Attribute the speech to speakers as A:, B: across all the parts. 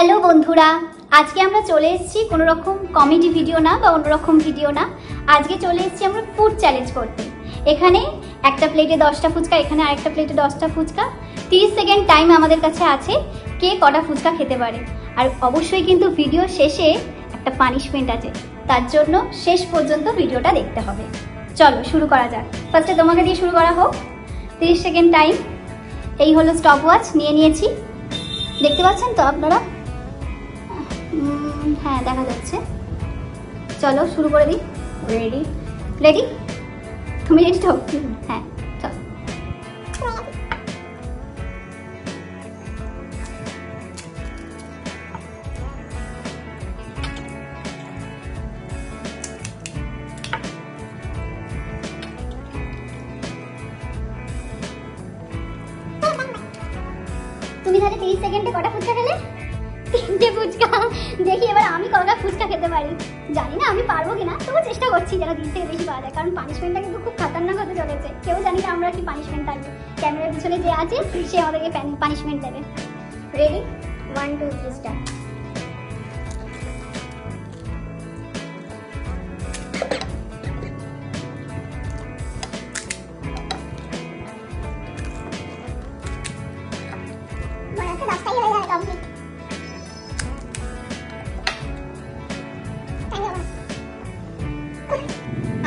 A: Hello বন্ধুরা, আজকে আমরা চলে এসেছি কোনো রকম কমেডি ভিডিও না বা অন্যরকম ভিডিও না। আজকে চলে এসেছি আমরা ফুড চ্যালেঞ্জ করতে। এখানে একটা প্লেটে 10টা ফুচকা, এখানে আরেকটা প্লেটে 10টা ফুচকা। 30 সেকেন্ড টাইম আমাদের কাছে আছে, কে কটা ফুচকা খেতে পারে। আর অবশ্যই কিন্তু ভিডিও শেষে একটা পানিশমেন্ট আছে, তার জন্য শেষ পর্যন্ত ভিডিওটা দেখতে হবে। চলো শুরু করা যাক। ফার্স্টে তোমাকে দিয়ে শুরু করা হোক। 30 সেকেন্ড টাইম। এই হলো স্টপ ওয়াচ, নিয়ে নিয়েছি। দেখতে পাচ্ছেন তো আপনারা? হ্যাঁ, দেখা যাচ্ছে। চলো শুরু করে দিই। রেডি? রেডি? তুমি রেডি তো? হ্যাঁ, চলো। তুমি তাহলে 30 সেকেন্ডে কটা ফুচকা খেলে? 3টে ফুচকা। দেখি এবার আমি কটা ফুচকা খেতে পারি। জানি না আমি পারবো কিনা, তবু চেষ্টা করছি যেন 30 থেকে বেশি পাওয়া যায়, কারণ পানিশমেন্টটা কিন্তু খুব খতরনাক হতে চলেছে। কেউ জানি না আমরা কি পানিশমেন্ট পাবো। ক্যামেরার পিছনে যে আছে সে আমাদেরকে পানিশমেন্ট দেবে। রেডি? 1 2 3 স্টার্ট।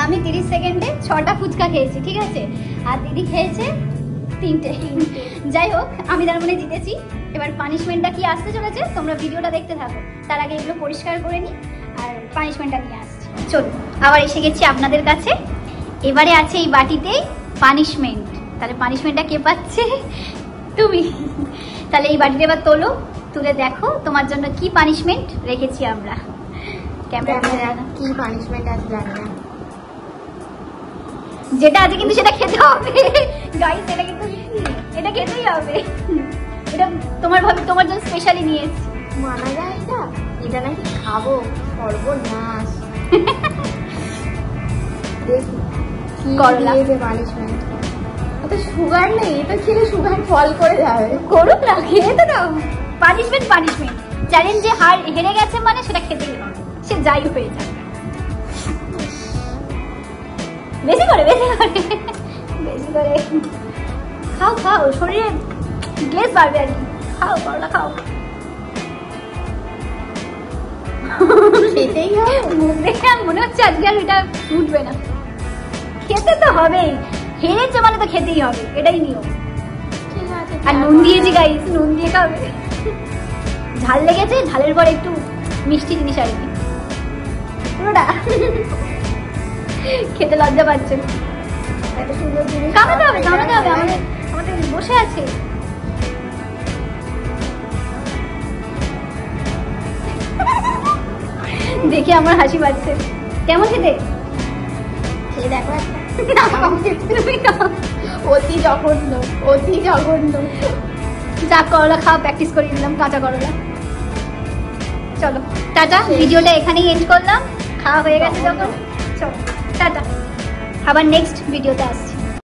A: আমি 30 সেকেন্ডে 6টা ফুচকা খেয়েছি, ঠিক আছে? আর দিদি খেয়েছে 3টে। যাই হোক, আমি তার মানে জিতেছি। এবার পানিশমেন্টটা কি আসতে চলেছে তোমরা ভিডিওটা দেখতে থাকো। তার আগে এগুলো পরিষ্কার করে নিই আর পানিশমেন্টটা নিয়ে আসছি। চলো, আবার এসে গেছি আপনাদের কাছে। এবারে আছে এই বাটিতেই পানিশমেন্ট। তাহলে পানিশমেন্টটা কে পাচ্ছে? তুমি। তাহলে এই বাটিটা এবার তোলো, তুলে দেখো তোমার জন্য কি পানিশমেন্ট রেখেছি আমরা। ক্যামেরা
B: কি পানিশমেন্ট আছে জানি না,
A: যেটা আছে কিন্তু সেটা খেতে হবে গাইস। এটা কিন্তু এটা খেতেই হবে। এটা তোমার জন্য স্পেশালি নিয়ে এসেছি।
B: মানা যায় এটা? এটা নাকি খাবো? সর্বনাশ। দেখি কি দিয়েছে পানিশমেন্ট। এটা সুগার নেই, এটা খেলে সুগার ফল করে যাবে।
A: করুক না, খেয়ে তো দাও। পানিশমেন্ট চ্যালেঞ্জে হেরে গেছে মানে সেটা খেতেই হবে, সে যাই হয়ে যাবে। বেশি করে খাও, শরীরে গ্লেজ বাড়বে আর কি। খাও, করলা খাও।
B: খেতেই হবে।
A: মুখ দেখে মনে হচ্ছে আজকে আর এটা উঠবে না। খেতে তো হবেই, হেরেছে মানে তো খেতেই হবে, এটাই নিয়ম।
B: ঠিক আছে।
A: আর নুন দিয়েছি গাইস, নুন দিয়ে খাবে। ঝাল লেগেছে, ঝালের পরে একটু মিষ্টি জিনিস আর কি। পুরোটা খেতে লজ্জা পাচ্ছে।
B: এত সুন্দর জিনিস
A: কামড়াতে হবে। আমাদের বসে আছে। দেখে আমার হাসি পাচ্ছে। কেমন খেতে?
B: খেয়ে দেখো একটা।
A: অতি জঘন্য। যা করলা খাওয়া প্র্যাকটিস করে দিলাম, কাঁচা করলা। চলো টাটা, ভিডিওটা এখানেই এন্ড করলাম। খাওয়া হয়ে গেছে যখন, চলো টাটা, আবার নেক্সট ভিডিওতে আসছি।